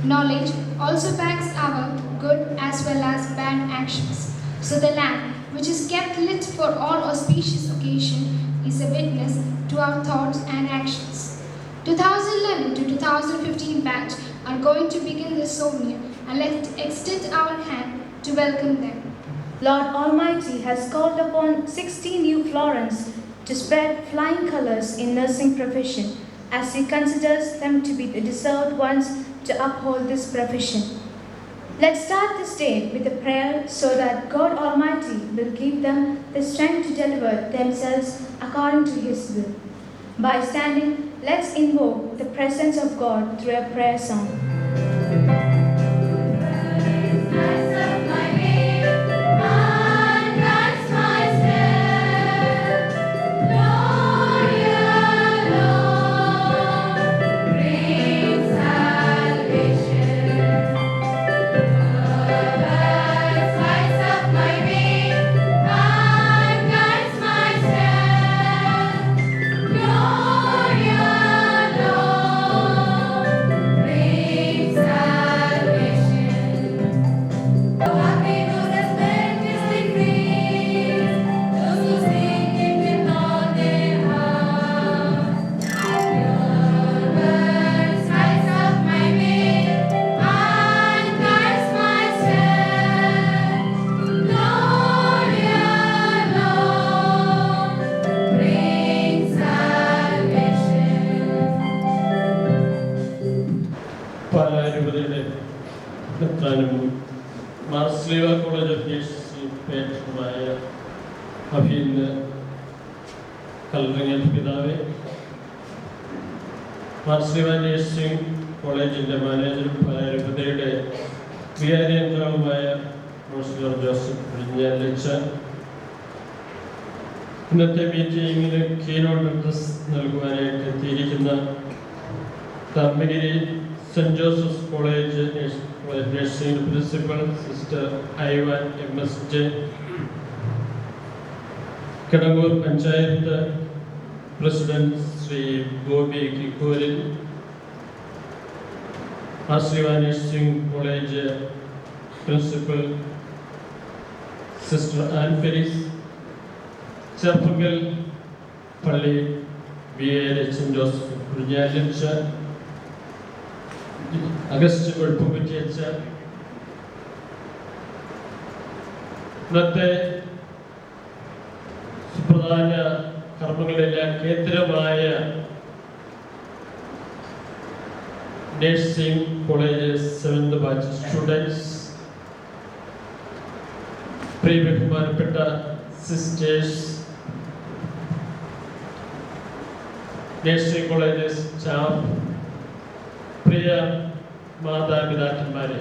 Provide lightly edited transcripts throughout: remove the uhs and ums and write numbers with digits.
Knowledge also backs our good as well as bad actions. So the lamp, which is kept lit for all auspicious occasion, is a witness to our thoughts and actions. 2011 to 2015 batch are going to begin this ceremony, and let's extend our hand to welcome them. Lord Almighty has called upon 60 new Florence to spread flying colors in nursing profession, as He considers them to be the deserved ones to uphold this profession. Let's start this day with a prayer so that God Almighty will give them the strength to deliver themselves according to His will. By standing, let's invoke the presence of God through a prayer song. Marsleva College of Nursing പേറ്ററുമായ അഭിന്ന് കൽറിങ്ങൽ പിതാവേ, Marsleeva nursing കോളേജിൻ്റെ മാനേജറും പാലാരൂപതയുടെ വികാരിയംഗവുമായ monsignor Joseph വിഴിഞ്ഞാലച്ച, ഇന്നത്തെ മീറ്റിംഗിന് keynote address നൽകുവാനായിട്ട് എത്തിയിരിക്കുന്ന തമ്പഗിരി saint Joseph's college nursing principal sister Ivan MSJ, Kidangoor panchayat president Shri Gopi കിക്കൂരിൽ, Marsleeva nursing college principal sister Ann Felice, ചെറുപ്പങ്കൽ പള്ളി സെൻറ് ജോസഫ് വിഴിഞ്ഞാലച്ച, അഗസ്റ്റ് വെളുപ്പുപറ്റിയച്ച, ഇന്നത്തെ സുപ്രധാന കർമ്മങ്ങളെല്ലാം കേന്ദ്രമായ nursing college 7th batch students, പ്രിയ ബഹുമാനപ്പെട്ട സിസ്റ്റേഴ്സ്, നഴ്സിംഗ് കോളേജ് സ്റ്റാഫ്, പ്രിയ മാതാപിതാക്കന്മാരെ,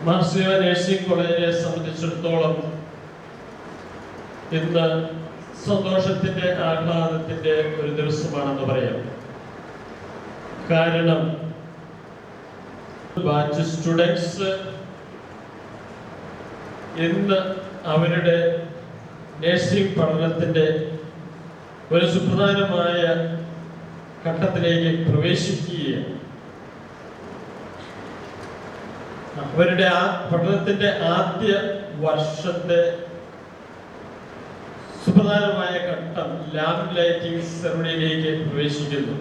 മാർസ്ലിവ നഴ്സിംഗ് കോളേജിനെ സംബന്ധിച്ചിടത്തോളം ഇന്ന് സന്തോഷത്തിന്റെ ആഹ്ലാദത്തിന്റെ ഒരു ദിവസമാണെന്ന് പറയാം. കാരണം ബാച്ച് സ്റ്റുഡൻസ് ഇന്ന് അവരുടെ നഴ്സിംഗ് പഠനത്തിന്റെ ഒരു സുപ്രധാനമായ ഘട്ടത്തിലേക്ക് പ്രവേശിക്കുകയാണ്. അവരുടെ ആ പഠനത്തിന്റെ ആദ്യ വർഷത്തെ സുപ്രധാനമായ ഘട്ടം ലാമ്പ് ലൈറ്റിംഗ് സെറമണിയിലേക്ക് പ്രവേശിക്കുന്നു.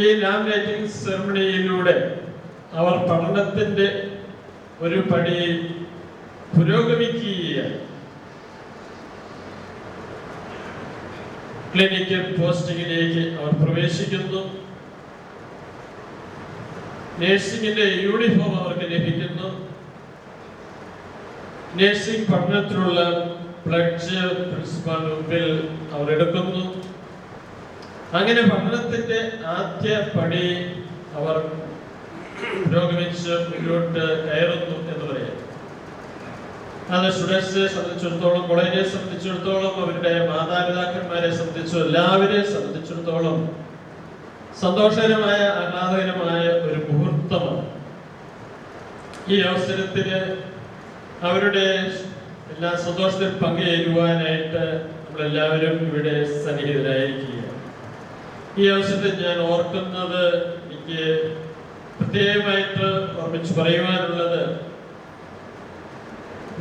ഈ ലാമ്പ് ലൈറ്റിംഗ് സെറമണിയിലൂടെ അവർ പഠനത്തിന്റെ ഒരു പടി പുരോഗമിക്കുകയാണ്. ക്ലിനിക്കൽ പോസ്റ്റിംഗിലേക്ക് അവർ പ്രവേശിക്കുന്നു. നഴ്സിംഗിന്റെ യൂണിഫോം അവർക്ക് ലഭിക്കുന്നു. നഴ്സിംഗ് പഠനത്തിലുള്ള പ്ലഡ്ജ് പ്രിൻസിപ്പാളിന് മുമ്പിൽ അവർ എടുക്കുന്നു. അങ്ങനെ പഠനത്തിന്റെ ആദ്യ പടി അവർ പുരോഗമിച്ച് മുന്നോട്ട് കയറുന്നു എന്ന് പറയാം. അത് സ്റ്റുഡൻസിനെ സംബന്ധിച്ചിടത്തോളം, കോളേജിനെ സംബന്ധിച്ചിടത്തോളം, അവരുടെ മാതാപിതാക്കന്മാരെ സംബന്ധിച്ചു എല്ലാവരെയും സംബന്ധിച്ചിടത്തോളം സന്തോഷകരമായ ആഹ്ലാദകരമായ ഒരു മുഹൂർത്തമാണ്. ഈ അവസരത്തിന് അവരുടെ എല്ലാ സന്തോഷത്തിൽ പങ്കുചേരുവാനായിട്ട് നമ്മളെല്ലാവരും ഇവിടെ സന്നിഹിതരായിരിക്കുകയാണ്. ഈ അവസരത്തിൽ ഞാൻ ഓർക്കുന്നത്, എനിക്ക് പ്രത്യേകമായിട്ട് ഓർമ്മിച്ച് പറയുവാനുള്ളത്,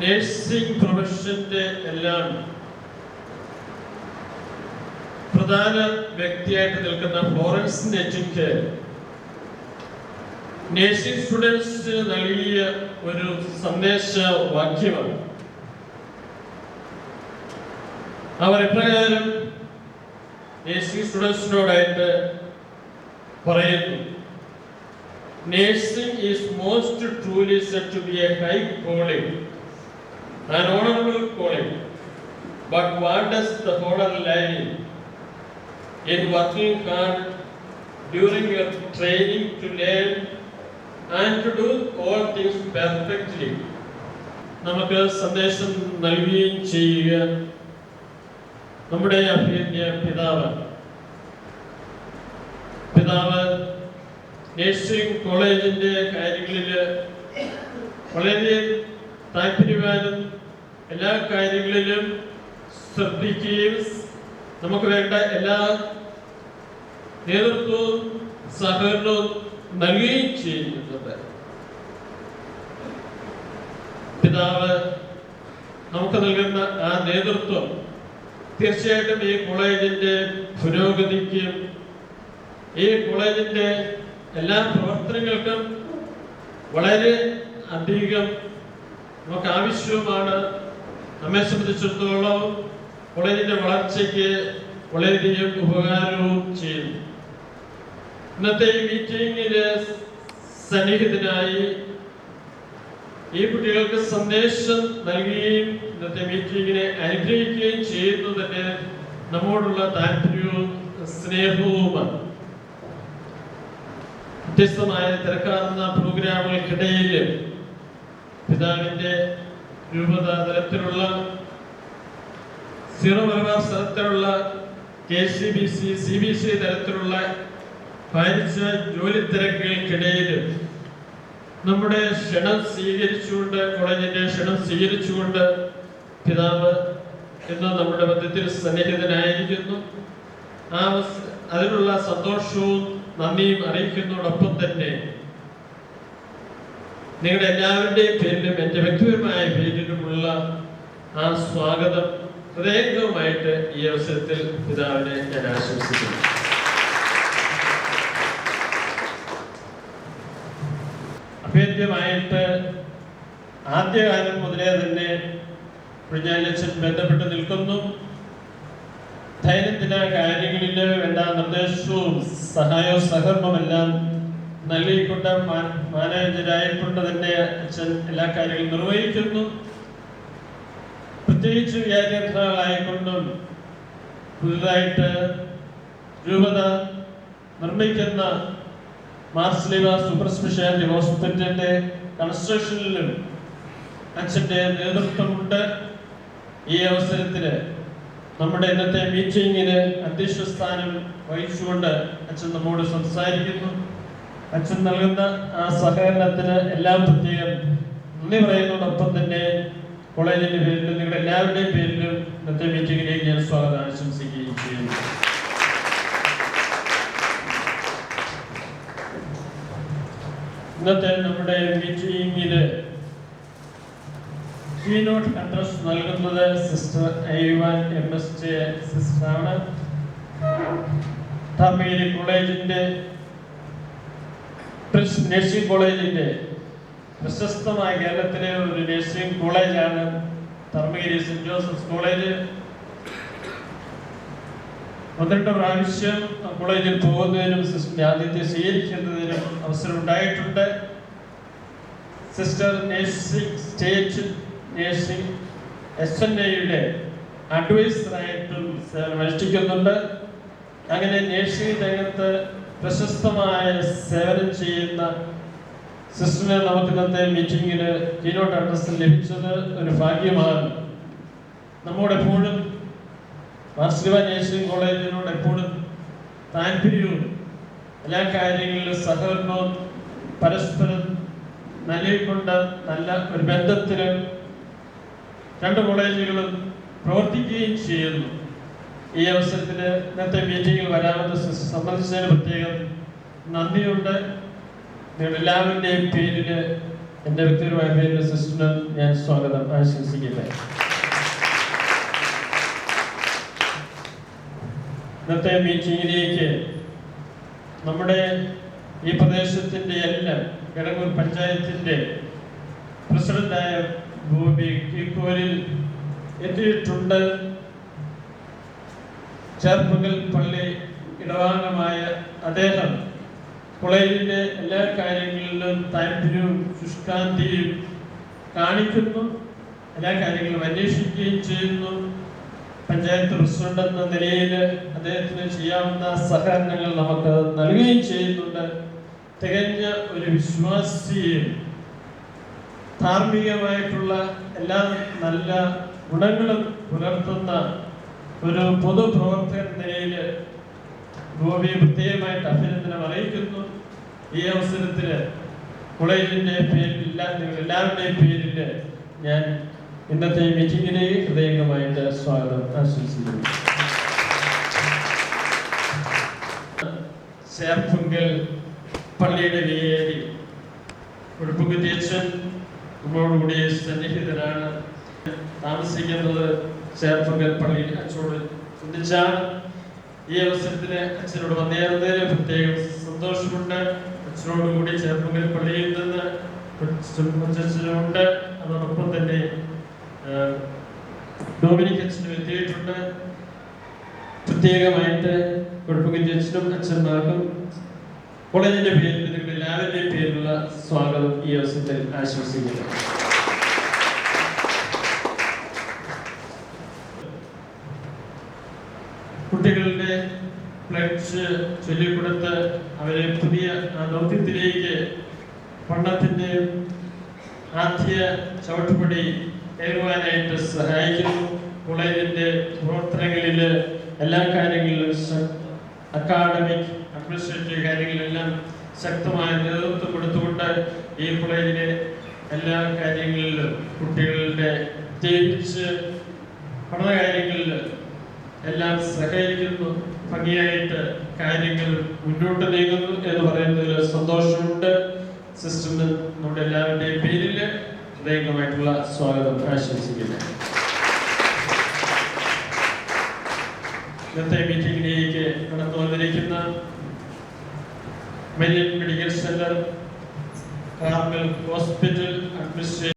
നേഴ്സിംഗ് പ്രൊഫഷന്റെ എല്ലാം പ്രധാന വ്യക്തിയായിട്ട് നിൽക്കുന്ന ഫ്ലോറൻസ് നൈറ്റിംഗേൽ നേഴ്സിംഗ് സ്റ്റുഡൻസിന് നൽകിയ ഒരു സന്ദേശ വാക്യമാണ്. അവർ എപ്രകാരം നേഴ്സിംഗ് സ്റ്റുഡൻസിനോടായിട്ട് പറയുന്നു, nursing is most truly said to be a high calling, an honorable calling, but what does the honor lie in working hard during your training to learn and to do all things perfectly. നമുക്ക് സന്ദേശം നൽകുകയും ചെയ്യുക നമ്മുടെ അഭിനന്ദ പിതാവ് nursing കോളേജിന്റെ കാര്യങ്ങളിൽ വളരെ താല്പര്യവാനും എല്ലാ കാര്യങ്ങളിലും ശ്രദ്ധിക്കുകയും നമുക്ക് വേണ്ട എല്ലാ നേതൃത്വവും സഹകരണവും നൽകുകയും ചെയ്യുന്നുണ്ട്. പിതാവ് നമുക്ക് നൽകുന്ന ആ നേതൃത്വം തീർച്ചയായിട്ടും ഈ കോളേജിന്റെ പുരോഗതിക്കും ഈ കോളേജിന്റെ എല്ലാ പ്രവർത്തനങ്ങൾക്കും വളരെ അധികം നമുക്ക് ആവശ്യവുമാണ്. നമ്മെ സംബന്ധിച്ചിടത്തോളം കോളേജിന്റെ വളർച്ചയ്ക്ക് വളരെയധികം ഉപകാരവും ചെയ്യുന്നു. ഇന്നത്തെ ഈ മീറ്റിംഗിന് സന്നിഹിതനായി ഈ കുട്ടികൾക്ക് സന്ദേശം നൽകുകയും ഇന്നത്തെ മീറ്റിംഗിനെ അനുഗ്രഹിക്കുകയും ചെയ്യുന്നതിന് നമ്മോടുള്ള താല്പര്യവും സ്നേഹവുമാണ്. വ്യത്യസ്തമായ തിരക്കാർന്ന പ്രോഗ്രാമുകൾക്കിടയിൽ പിതാവിന്റെ രൂപത തലത്തിലുള്ള സീറോ മലബാർ തലത്തിലുള്ള KCBC CBC തലത്തിലുള്ള ഭാരിച്ച ജോലി തിരക്കുകൾക്കിടയിൽ നമ്മുടെ ക്ഷണം സ്വീകരിച്ചുകൊണ്ട്, കോളേജിന്റെ ക്ഷണം സ്വീകരിച്ചുകൊണ്ട് പിതാവ് ഇന്ന് നമ്മുടെ മധ്യത്തിൽ സന്നിഹിതനായിരിക്കുന്നു. അതിനുള്ള സന്തോഷവും നന്ദിയും അറിയിക്കുന്നതോടൊപ്പം തന്നെ നിങ്ങളുടെ എല്ലാവരുടെയും പേരിലും എൻ്റെ വ്യക്തിപരമായ പേരിലുമുള്ള ആ സ്വാഗതം ഹൃദയംഗമായിട്ട് ഈ അവസരത്തിൽ പിതാവിനെ ഞാൻ ആശംസിക്കുന്നു. അഭേദ്യമായിട്ട് ആദ്യകാലം മുതലേ തന്നെ കുഞ്ഞാലച്ചൻ ബന്ധപ്പെട്ട് നിൽക്കുന്നു. ദൈനംദിന കാര്യങ്ങളിൽ വേണ്ട നിർദ്ദേശവും സഹായവും സഹകരണവുമെല്ലാം നൽകിക്കൊണ്ട് മാനേജരായിക്കൊണ്ട് തന്നെ അച്ഛൻ എല്ലാ കാര്യങ്ങളും നിർവഹിക്കുന്നു. പ്രത്യേകിച്ച് വിദ്യാർത്ഥികളായിക്കൊണ്ടും പുതുതായിട്ട് രൂപത നിർമ്മിക്കുന്ന മാർസ്ലിവ സൂപ്പർ സ്പെഷ്യാലിറ്റി ഹോസ്പിറ്റലിന്റെ കൺസ്ട്രക്ഷനിലും അച്ഛൻ്റെ നേതൃത്വമുണ്ട്. ഈ അവസരത്തിൽ നമ്മുടെ ഇന്നത്തെ മീറ്റിംഗിന് അധ്യക്ഷ സ്ഥാനം വഹിച്ചുകൊണ്ട് അച്ഛൻ നമ്മോട് സംസാരിക്കുന്നു. അച്ഛൻ നൽകുന്ന ആ സഹകരണത്തിന് എല്ലാം പ്രത്യേകം നന്ദി പറയുന്നതോടൊപ്പം തന്നെ കോളേജിന്റെ പേരിലും നിങ്ങളുടെ എല്ലാവരുടെയും പേരിലും ഇന്നത്തെ മീറ്റിംഗിലേക്ക് ഞാൻ സ്വാഗതം ആശംസിക്കുകയും ചെയ്യുന്നു. ഇന്നത്തെ നമ്മുടെ മീറ്റിംഗില് കീനോട്ട് അഡ്രസ് നൽകുന്നത് സിസ്റ്റർ ഐവാൻ MSJ സിസ്റ്ററാണ്. ധർമ്മഗിരി കോളേജിന്റെ നഴ്സിംഗ് കോളേജിന്റെ പ്രശസ്തമായ കേരളത്തിലെ ഒരു നഴ്സിംഗ് കോളേജാണ് ധർമ്മഗിരി സെന്റ് ജോസഫ്സ് കോളേജ്. 12 പ്രാവശ്യം കോളേജിൽ പോകുന്നതിനും സിസ്റ്ററിന്റെ ആദ്യത്തെ സ്വീകരിക്കുന്നതിനും അവസരം ഉണ്ടായിട്ടുണ്ട്. സിസ്റ്റർ നഴ്സിംഗ് സ്റ്റേറ്റ് നഴ്സിംഗ് SNAയുടെ അഡ്വൈസറായിട്ടും സേവനമനുഷ്ഠിക്കുന്നുണ്ട്. അങ്ങനെ നഴ്സിംഗ് രംഗത്ത് പ്രശസ്തമായ സേവനം ചെയ്യുന്ന സിസ്റ്ററിനെ നമുക്ക് ഇന്നത്തെ മീറ്റിംഗിന് കീനോട്ട് അഡ്രസ് ലഭിച്ചത് ഒരു ഭാഗ്യമാണ്. നമ്മോടെപ്പോഴും മാർസ്ലിവ നഴ്സിംഗ് കോളേജിനോട് എപ്പോഴും താല്പര്യവും എല്ലാ കാര്യങ്ങളിലും സഹകരണവും പരസ്പരം നൽകിക്കൊണ്ട് നല്ല ഒരു ബന്ധത്തിലും രണ്ട് കോളേജുകളും പ്രവർത്തിക്കുകയും ചെയ്യുന്നു. ഈ അവസരത്തിൽ ഇന്നത്തെ മീറ്റിങ്ങിൽ വരാമെന്ന് സംബന്ധിച്ചതിന് പ്രത്യേകം നന്ദിയുണ്ട്. നിങ്ങളുടെ എല്ലാവരുടെയും പേരിൽ, എൻ്റെ വ്യക്തിപരമായ പേരിൽ സിസ്റ്ററിന് ഞാൻ സ്വാഗതം ആശംസിക്കട്ടെ. ഇന്നത്തെ മീറ്റിങ്ങിലേക്ക് നമ്മുടെ ഈ പ്രദേശത്തിൻ്റെ എല്ലാം കിടങ്ങൂർ പഞ്ചായത്തിൻ്റെ പ്രസിഡന്റായ ബോബി കീക്കോലിൽ എത്തിയിട്ടുണ്ട്. ചേർപ്പുങ്കൽ പള്ളി ഇടവാംഗമായ അദ്ദേഹം കോളേജിൻ്റെ എല്ലാ കാര്യങ്ങളിലും താല്പര്യവും ശുഷ്കാന്തിയും കാണിക്കുന്നു, എല്ലാ കാര്യങ്ങളും അന്വേഷിക്കുകയും ചെയ്യുന്നു. പഞ്ചായത്ത് പ്രസിഡന്റ് എന്ന നിലയിൽ അദ്ദേഹത്തിന് ചെയ്യാവുന്ന സഹകരണങ്ങൾ നമുക്ക് നൽകുകയും ചെയ്യുന്നുണ്ട്. തികഞ്ഞ ഒരു വിശ്വാസിയും ധാർമ്മികമായിട്ടുള്ള എല്ലാ നല്ല ഗുണങ്ങളും പുലർത്തുന്ന ഒരു പൊതുപ്രവർത്തകൻ നിലയിൽ ഗോപിയെ പ്രത്യേകമായിട്ട് അഭിനന്ദനം അറിയിക്കുന്നു. ഈ അവസരത്തിൽ കോളേജിൻ്റെ പേരിൽ നിങ്ങൾ എല്ലാവരുടെയും പേരിൽ ഞാൻ ഇന്നത്തെ മീറ്റിങ്ങിലേക്ക് ഹൃദയംഗമായിട്ട് സ്വാഗതം ആശംസിക്കുന്നു. ചേർപ്പുങ്കൽ പള്ളിയുടെ വേദി കുടുംബക്കുറ്റി അച്ഛൻ നമ്മളോടുകൂടി സന്നിഹിതരാണ്. താമസിക്കുന്നത് ചേർപ്പുങ്കൽ പള്ളിയിൽ അച്ഛനോട് ചിന്തിച്ചാണ്. ഈ അവസരത്തിൽ അച്ഛനോട് വന്നേറുന്നതിന് പ്രത്യേകം സന്തോഷമുണ്ട്. അച്ഛനോടുകൂടി ചേർപ്പുങ്കൽ പള്ളിയിൽ നിന്ന് അച്ഛനുണ്ട്. അതോടൊപ്പം തന്നെ ഡൊമിനിക് അച്ഛനും എത്തിയിട്ടുണ്ട്. പ്രത്യേകമായിട്ട് കുടുംബക്കുറ്റി അച്ഛനും അച്ഛന്മാർക്കും കോളേജിന്റെ പേരിൽ നിങ്ങളുടെ എല്ലാവരുടെയും പേരിലുള്ള സ്വാഗതം ഈ അവസരത്തിൽ ആശംസിക്കുന്നു. കുട്ടികളുടെ പ്ലഡ്ജ് ചൊല്ലിക്കൊടുത്ത് അവരെ പുതിയ ദൗത്യത്തിലേക്ക് പഠനത്തിന്റെ ആദ്യ ചവിട്ടുപടി കയറുവാനായിട്ട് സഹായിക്കുന്നു. കോളേജിന്റെ പ്രവർത്തനങ്ങളിൽ എല്ലാ കാര്യങ്ങളിലും അക്കാഡമിക് അഡ്മിനിസ്ട്രേറ്റീവ് കാര്യങ്ങളിലെല്ലാം ശക്തമായ നേതൃത്വം കൊടുത്തുകൊണ്ട് ഈ കോളേജിലെ എല്ലാ കാര്യങ്ങളിലും കുട്ടികളുടെ പ്രത്യേകിച്ച് പഠന കാര്യങ്ങളിൽ എല്ലാം സഹകരിക്കുന്നു. ഭംഗിയായിട്ട് കാര്യങ്ങൾ മുന്നോട്ട് നീങ്ങുന്നു എന്ന് പറയുന്നതിൽ സന്തോഷമുണ്ട്. സിസ്റ്ററിന് നമ്മുടെ എല്ലാവരുടെയും പേരിൽ ഹൃദയംഗമായിട്ടുള്ള സ്വാഗതം ആശംസിക്കുന്നു. ഇന്നത്തെ മീറ്റിംഗിലേക്ക് കടന്നു വന്നിരിക്കുന്ന medical centre, Carmel hospital administration